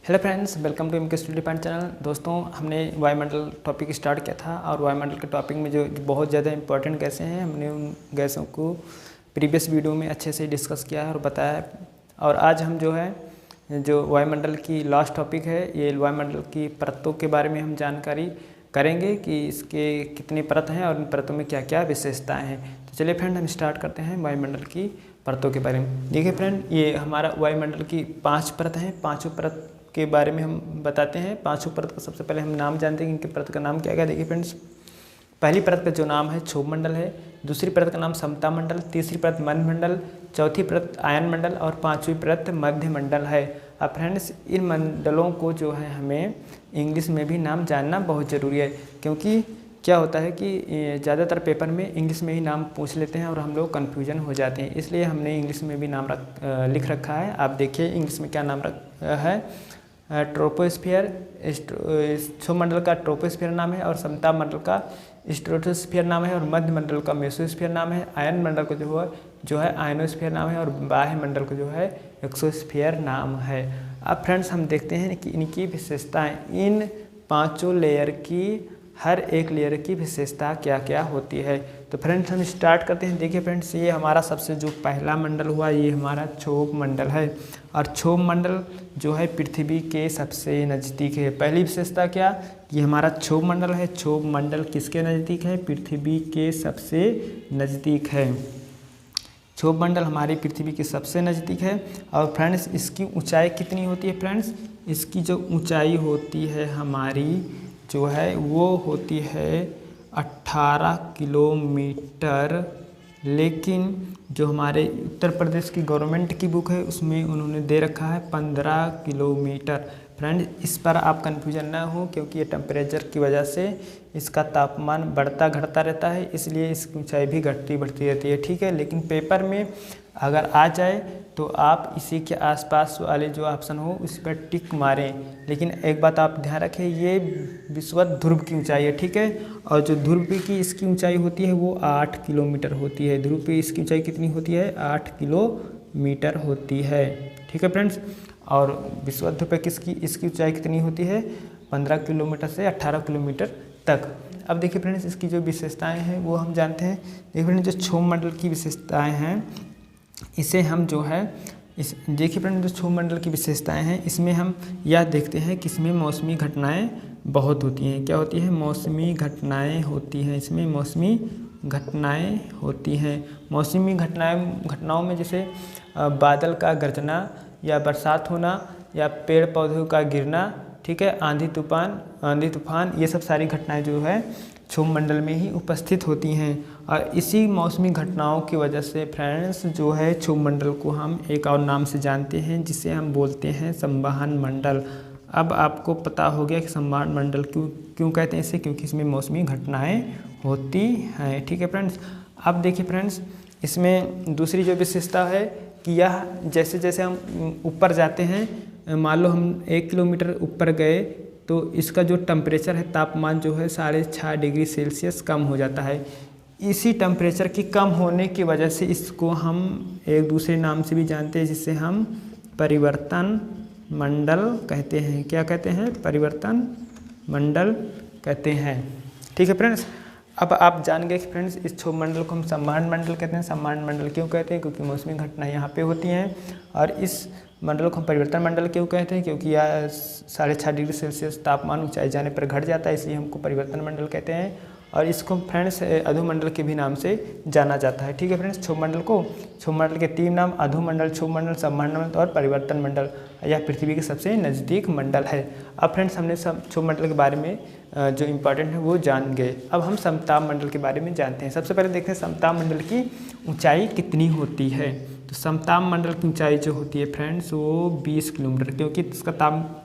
Hello friends, welcome to MK study point channel. दोस्तों, हमने वायुमंडल टॉपिक स्टार्ट किया था और वायुमंडल के टॉपिक में जो बहुत ज़्यादा इंपॉर्टेंट गैसें हैं, हमने उन गैसों को प्रीवियस वीडियो में अच्छे से डिस्कस किया है और बताया है। और आज हम जो वायुमंडल की लास्ट टॉपिक है, ये वायुमंडल की परतों के बारे में हम जानकारी करेंगे कि इसके कितनी परत हैं और इन परतों में क्या क्या विशेषताएँ हैं। तो चलिए फ्रेंड, हम स्टार्ट करते हैं वायुमंडल की परतों के बारे में। देखिए फ्रेंड, ये हमारा वायुमंडल की 5 परत हैं। पाँचों परत के बारे में हम बताते हैं। पांचों परत का सबसे पहले हम नाम जानते हैं कि इनके परत का नाम क्या क्या। देखिए फ्रेंड्स, पहली परत का जो नाम है क्षोभ मंडल है, दूसरी परत का नाम समता मंडल, तीसरी परत मंद मंडल, चौथी परत आयन मंडल और पांचवी परत मध्य मंडल है। अब फ्रेंड्स, इन मंडलों को जो है हमें इंग्लिश में भी नाम जानना बहुत ज़रूरी है, क्योंकि क्या होता है कि ज़्यादातर पेपर में इंग्लिश में ही नाम पूछ लेते हैं और हम लोग कन्फ्यूजन हो जाते हैं। इसलिए हमने इंग्लिश में भी नाम लिख रखा है। आप देखिए इंग्लिश में क्या नाम है। ट्रोपोस्फियर, क्षोभ मंडल का ट्रोपोस्फियर नाम है और समताप मंडल का स्ट्रेटोस्फियर नाम है और मध्य मंडल का मेसोस्फियर नाम है। आयन मंडल को जो है आयनोस्फियर नाम है और बाह्य मंडल को जो है एक्सोस्फियर नाम है। अब फ्रेंड्स, हम देखते हैं कि इनकी विशेषताएं, इन पांचों लेयर की हर एक लेयर की विशेषता क्या क्या होती है। तो फ्रेंड्स, हम स्टार्ट करते हैं। देखिए फ्रेंड्स, ये हमारा सबसे जो पहला मंडल हुआ, ये हमारा क्षोभ मंडल है और क्षोभ मंडल जो है पृथ्वी के सबसे नज़दीक है। पहली विशेषता क्या, ये हमारा क्षोभ मंडल है। क्षोभ मंडल किसके नज़दीक है? पृथ्वी के सबसे नज़दीक है। क्षोभ मंडल हमारी पृथ्वी के सबसे नज़दीक है। और फ्रेंड्स, इसकी ऊंचाई कितनी होती है? फ्रेंड्स, इसकी जो ऊंचाई होती है हमारी जो है वो होती है 18 किलोमीटर। लेकिन जो हमारे उत्तर प्रदेश की गवर्नमेंट की बुक है उसमें उन्होंने दे रखा है 15 किलोमीटर। फ्रेंड, इस पर आप कन्फ्यूजन ना हो, क्योंकि ये टेम्परेचर की वजह से इसका तापमान बढ़ता घटता रहता है, इसलिए इसकी ऊंचाई भी घटती बढ़ती रहती है। ठीक है, लेकिन पेपर में अगर आ जाए तो आप इसी के आसपास वाले जो ऑप्शन हो उस पर टिक मारें। लेकिन एक बात आप ध्यान रखें, ये विषुवत ध्रुव की ऊंचाई है। ठीक है, और जो ध्रुव की इसकी ऊंचाई होती है वो 8 किलोमीटर होती है। ध्रुव पे इसकी ऊंचाई कितनी होती है? 8 किलोमीटर होती है। ठीक है फ्रेंड्स, और विषुवत ध्रुव पे इसकी ऊंचाई कितनी होती है? 15 किलोमीटर से 18 किलोमीटर तक। अब देखिए फ्रेंड्स, इसकी जो विशेषताएँ हैं वो हम जानते हैं। देखिए फ्रेंड्स, जो क्षोभ मंडल की विशेषताएँ हैं, इसे हम जो है देखिए फ्रेंड, जो क्षोभ मंडल की विशेषताएं हैं इसमें हम यह देखते हैं कि इसमें मौसमी घटनाएं बहुत होती हैं। क्या होती हैं? मौसमी घटनाएं होती हैं। इसमें मौसमी घटनाएं होती हैं। मौसमी घटनाओं में जैसे बादल का गरजना या बरसात होना या पेड़ पौधों का गिरना, ठीक है, आंधी तूफान, ये सब सारी घटनाएं जो है क्षोभ मंडल में ही उपस्थित होती हैं। और इसी मौसमी घटनाओं की वजह से फ्रेंड्स जो है क्षोभ मंडल को हम एक और नाम से जानते हैं, जिसे हम बोलते हैं संवहन मंडल। अब आपको पता हो गया कि संवहन मंडल क्यों कहते हैं इसे, क्योंकि इसमें मौसमी घटनाएं होती हैं। ठीक है फ्रेंड्स, अब देखिए फ्रेंड्स, इसमें दूसरी जो विशेषता है कि यह जैसे जैसे हम ऊपर जाते हैं, मान लो हम 1 किलोमीटर ऊपर गए तो इसका जो टेम्परेचर है, तापमान जो है 6.5 डिग्री सेल्सियस कम हो जाता है। इसी टेम्परेचर की कम होने की वजह से इसको हम एक दूसरे नाम से भी जानते हैं, जिससे हम परिवर्तन मंडल कहते हैं। क्या कहते हैं? परिवर्तन मंडल कहते हैं। ठीक है फ्रेंड्स, अब आप जान गए कि फ्रेंड्स इस क्षोभ मंडल को हम संवहन मंडल कहते हैं। संवहन मंडल क्यों कहते हैं? क्योंकि मौसमी घटनाएं यहाँ पे होती हैं। और इस मंडल को हम परिवर्तन मंडल क्यों कहते हैं? क्योंकि यह 6.5 डिग्री सेल्सियस तापमान ऊंचाई जाने पर घट जाता है, इसलिए हमको परिवर्तन मंडल कहते हैं। और इसको फ्रेंड्स अधोमंडल के भी नाम से जाना जाता है। ठीक है फ्रेंड्स, क्षोभ मंडल के 3 नाम, अधोमंडल, क्षोभ मंडल, संवहन मंडल और परिवर्तन मंडल। यह पृथ्वी के सबसे नज़दीक मंडल है। अब फ्रेंड्स, हमने क्षोभ मंडल के बारे में जो इम्पोर्टेंट है वो जान गए। अब हम समताप मंडल के बारे में जानते हैं। सबसे पहले देखते हैं समताप मंडल की ऊंचाई कितनी होती है। तो समताप मंडल की ऊंचाई जो होती है फ्रेंड्स वो 20 किलोमीटर, क्योंकि इसका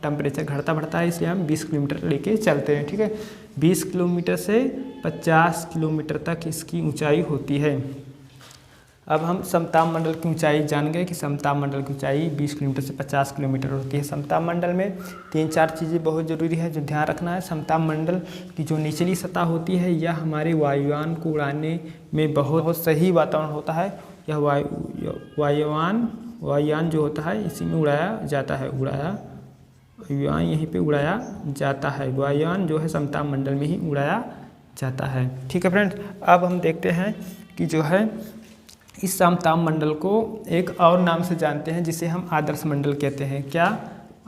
टेम्परेचर घटता बढ़ता है, इसलिए हम 20 किलोमीटर लेके चलते हैं। ठीक है, 20 किलोमीटर से 50 किलोमीटर तक इसकी ऊंचाई होती है। अब हम समताप मंडल की ऊंचाई जान गए कि समताप मंडल की ऊंचाई 20 किलोमीटर से 50 किलोमीटर होती है। समताप मंडल में 3-4 चीज़ें बहुत ज़रूरी है जो ध्यान रखना है। समताप मंडल की जो निचली सतह होती है यह हमारे वायुयान को उड़ाने में बहुत सही वातावरण होता है। यह वायुयान जो होता है इसी में उड़ाया वायुयान यहीं पे उड़ाया जाता है, वायुयान जो है समताप मंडल में ही उड़ाया जाता है। ठीक है फ्रेंड्स, अब हम देखते हैं कि जो है इस समताप मंडल को एक और नाम से जानते हैं जिसे हम आदर्श मंडल कहते हैं। क्या?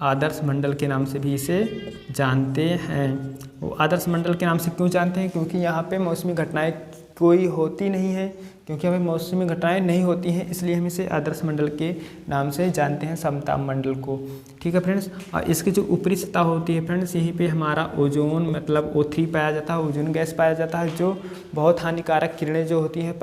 आदर्श मंडल के नाम से भी इसे जानते हैं। वो आदर्श मंडल के नाम से क्यों जानते हैं? क्योंकि यहाँ पे मौसमी घटनाएं कोई होती नहीं है, क्योंकि हमें मौसमी घटनाएं नहीं होती हैं, इसलिए हम इसे आदर्श मंडल के नाम से जानते हैं, समताप मंडल को। ठीक है फ्रेंड्स, और इसकी जो ऊपरी सतह होती है फ्रेंड्स, यहीं पे हमारा ओजोन मतलब O3 पाया जाता है, ओजोन गैस पाया जाता है, जो बहुत हानिकारक किरणें जो होती हैं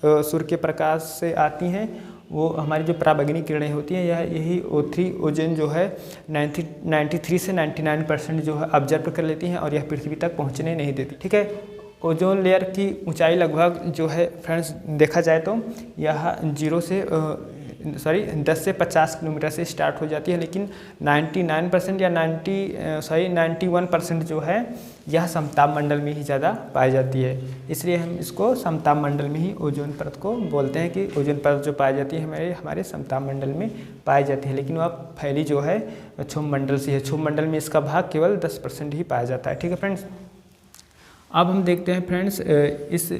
सूर्य के प्रकाश से आती हैं, वो हमारी जो पराबैंगनी किरणें होती हैं, यही O3 ओजोन जो है 93 से 99% जो है ऑब्जर्व कर लेती हैं और यह पृथ्वी तक पहुंचने नहीं देती। ठीक है, ओजोन लेयर की ऊंचाई लगभग जो है फ्रेंड्स देखा जाए तो यह 10 से 50 किलोमीटर से स्टार्ट हो जाती है, लेकिन 99% या 91% जो है यह समताप मंडल में ही ज़्यादा पाई जाती है। इसलिए हम इसको समताप मंडल में ही ओजोन परत को बोलते हैं कि ओजोन परत जो पाई जाती है हमारे समताप मंडल में पाई जाती है, लेकिन वह फैली जो है क्षोभ मंडल से है। क्षोभ मंडल में इसका भाग केवल 10% ही पाया जाता है। ठीक है फ्रेंड्स, अब हम देखते हैं फ्रेंड्स इस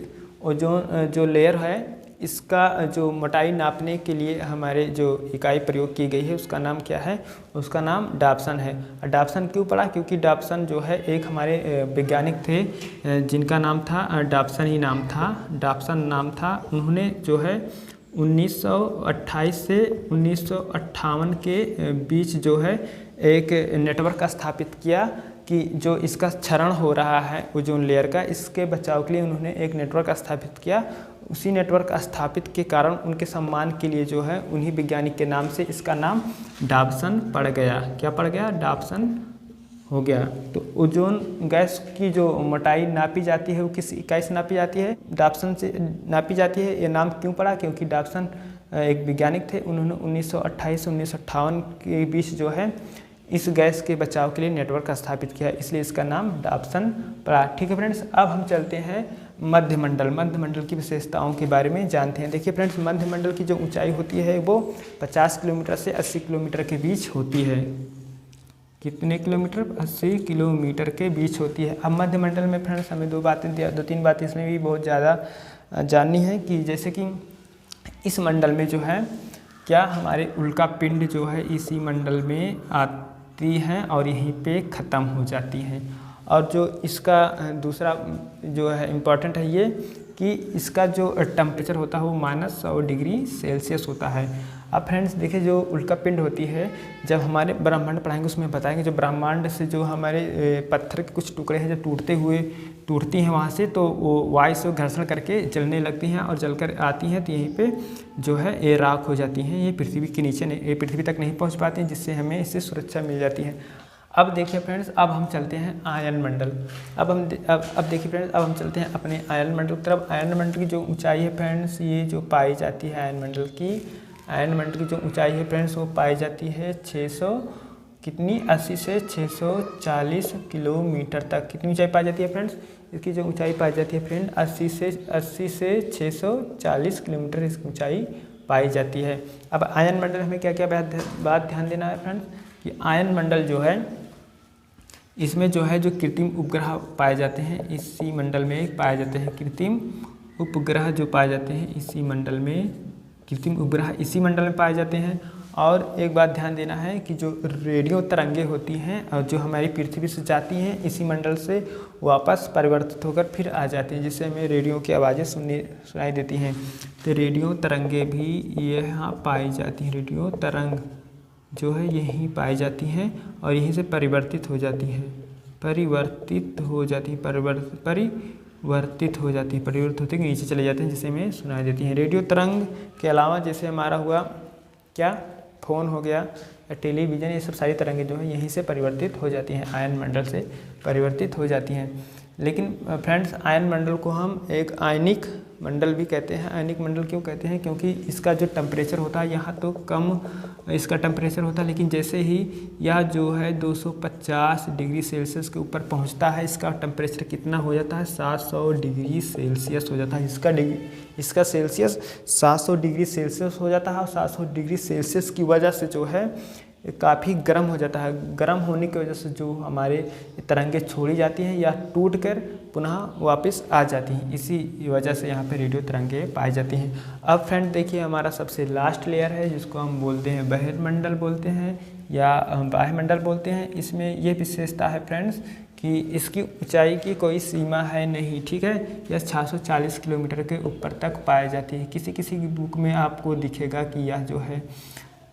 ओजोन जो लेयर है इसका जो मोटाई नापने के लिए हमारे जो इकाई प्रयोग की गई है उसका नाम क्या है? उसका नाम डाप्सन है। डाप्सन क्यों पड़ा? क्योंकि डाप्सन जो है एक हमारे वैज्ञानिक थे जिनका नाम था डाप्सन ही नाम था, डाप्सन नाम था। उन्होंने जो है 1928 से 1958 के बीच जो है एक नेटवर्क स्थापित किया कि जो इसका क्षरण हो रहा है ओजोन लेयर का, इसके बचाव के लिए उन्होंने एक नेटवर्क स्थापित किया। उसी नेटवर्क स्थापित के कारण उनके सम्मान के लिए जो है उन्हीं वैज्ञानिक के नाम से इसका नाम डाप्सन पड़ गया। क्या पड़ गया? डाप्सन हो गया। तो ओजोन गैस की जो मोटाई नापी जाती है वो किस इकाई से नापी जाती है? डाप्सन से नापी जाती है। ये नाम क्यों पड़ा? क्योंकि डाप्सन एक वैज्ञानिक थे, उन्होंने 1928 से 1958 के बीच जो है इस गैस के बचाव के लिए नेटवर्क स्थापित किया, इसलिए इसका नाम डाप्सन पड़ा। ठीक है फ्रेंड्स, अब हम चलते हैं मध्यमंडल। मध्यमंडल की विशेषताओं के बारे में जानते हैं। देखिए फ्रेंड्स, मध्यमंडल की जो ऊंचाई होती है वो 50 किलोमीटर से 80 किलोमीटर के बीच होती है। कितने किलोमीटर? 80 किलोमीटर के बीच होती है। अब मध्यमंडल में फ्रेंड्स हमें दो तीन बातें इसमें भी बहुत ज़्यादा जाननी है कि जैसे कि इस मंडल में जो है क्या हमारे उल्का पिंड जो है इसी मंडल में आती हैं और यहीं पे ख़त्म हो जाती हैं। और जो इसका दूसरा जो है इम्पॉर्टेंट है ये कि इसका जो टेम्परेचर होता है वो -100 डिग्री सेल्सियस होता है। अब फ्रेंड्स देखिए, जो उल्का पिंड होती है, जब हमारे ब्रह्मांड पढ़ाएंगे उसमें बताएंगे जो ब्रह्मांड से जो हमारे पत्थर के कुछ टुकड़े हैं जो टूटती हैं वहाँ से, तो वो वायु से घर्षण करके जलने लगती हैं और जलकर आती हैं, तो यहीं पे जो है ये राख हो जाती हैं। ये पृथ्वी के नीचे ये पृथ्वी तक नहीं पहुँच पाती हैं, जिससे हमें इससे सुरक्षा मिल जाती है। अब देखिए फ्रेंड्स, अब हम चलते हैं आयन मंडल। अब देखिए फ्रेंड्स, अब हम चलते हैं अपने आयन मंडल की तरफ। आयन मंडल की जो ऊंचाई है फ्रेंड्स, ये जो पाई जाती है आयन मंडल की जो ऊंचाई है फ्रेंड्स वो पाई जाती है 80 से 640 किलोमीटर तक। कितनी ऊंचाई पाई जाती है फ्रेंड्स? इसकी जो ऊंचाई पाई जाती है फ्रेंड 80 से 640 किलोमीटर इसकी ऊंचाई पाई जाती है। अब आयन मंडल हमें क्या क्या बात ध्यान देना है फ्रेंड्स कि आयन मंडल जो है इसमें जो है जो कृत्रिम उपग्रह पाए जाते हैं इसी मंडल में पाए जाते हैं। कृत्रिम उपग्रह जो पाए जाते हैं इसी मंडल में, कृत्रिम उपग्रह इसी मंडल में पाए जाते हैं। और एक बात ध्यान देना है कि जो रेडियो तरंगे होती हैं और जो हमारी पृथ्वी से जाती हैं इसी मंडल से वापस परिवर्तित होकर फिर आ जाती हैं, जिससे हमें रेडियो की आवाज़ें सुनाई देती हैं। तो रेडियो तरंगे भी यहाँ पाई जाती हैं। रेडियो तरंग जो है यहीं पाई जाती हैं और यहीं से परिवर्तित हो जाती है, परिवर्तित होते नीचे चले जाते हैं, जिससे हमें सुनाई देती हैं। रेडियो तरंग के अलावा जैसे हमारा हुआ क्या, फ़ोन हो गया या टेलीविज़न, ये सब सारी तरंगें जो हैं यहीं से परिवर्तित हो जाती हैं, आयन मंडल से परिवर्तित हो जाती हैं। लेकिन फ्रेंड्स आयन मंडल को हम एक आयनिक मंडल भी कहते हैं। आयनिक मंडल क्यों कहते हैं? क्योंकि इसका जो टेम्परेचर होता है यहाँ तो कम इसका टेम्परेचर होता है, लेकिन जैसे ही यह जो है 250 डिग्री सेल्सियस के ऊपर पहुँचता है इसका टेम्परेचर कितना हो जाता है? 700 डिग्री सेल्सियस हो जाता है। इसका सेल्सियस 700 डिग्री सेल्सियस हो जाता है और 700 डिग्री सेल्सियस की वजह से जो है काफ़ी गर्म हो जाता है। गर्म होने की वजह से जो हमारे तरंगे छोड़ी जाती हैं या टूटकर पुनः वापस आ जाती हैं, इसी वजह से यहाँ पे रेडियो तरंगे पाई जाती हैं। अब फ्रेंड देखिए, हमारा सबसे लास्ट लेयर है जिसको हम बोलते हैं बहिर्मंडल बोलते हैं या वायुमंडल बोलते हैं। इसमें ये विशेषता है फ्रेंड्स कि इसकी ऊंचाई की कोई सीमा है नहीं, ठीक है। यह 640 किलोमीटर के ऊपर तक पाई जाती है। किसी किसी की बुक में आपको दिखेगा कि यह जो है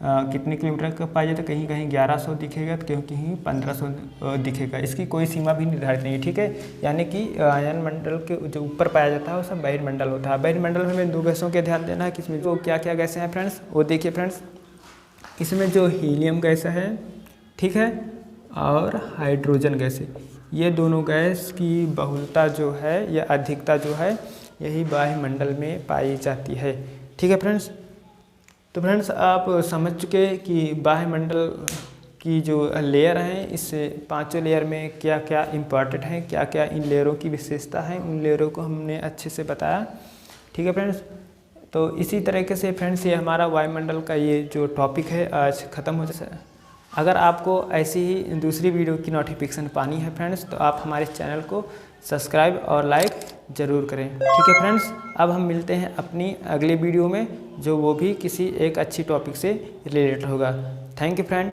कितने किलोमीटर का पाया जाता है, कहीं कहीं 1100 दिखेगा तो कहीं 1500 दिखेगा। इसकी कोई सीमा भी निर्धारित नहीं है, ठीक है। यानी कि आयन मंडल के जो ऊपर पाया जाता है वो सब बहिर्मंडल होता है। बहिर्मंडल में हमें 2 गैसों के ध्यान देना है कि इसमें जो क्या क्या गैसें हैं फ्रेंड्स, वो देखिए फ्रेंड्स। इसमें जो हीलियम गैस है, ठीक है, और हाइड्रोजन गैस है, ये दोनों गैस की बहुलता जो है या अधिकता जो है यही वायुमंडल में पाई जाती है, ठीक है फ्रेंड्स। तो फ्रेंड्स आप समझ चुके कि वायुमंडल की जो लेयर हैं, इस 5 लेयर में क्या क्या इम्पॉर्टेंट है, क्या क्या इन लेयरों की विशेषता है, उन लेयरों को हमने अच्छे से बताया, ठीक है फ्रेंड्स। तो इसी तरीके से फ्रेंड्स ये हमारा वायुमंडल का ये जो टॉपिक है आज ख़त्म हो जाता है। अगर आपको ऐसी ही दूसरी वीडियो की नोटिफिकेशन पानी है फ्रेंड्स, तो आप हमारे चैनल को सब्सक्राइब और लाइक ज़रूर करें, ठीक है फ्रेंड्स। अब हम मिलते हैं अपनी अगली वीडियो में, जो वो भी किसी एक अच्छी टॉपिक से रिलेटेड होगा। Thank you friend.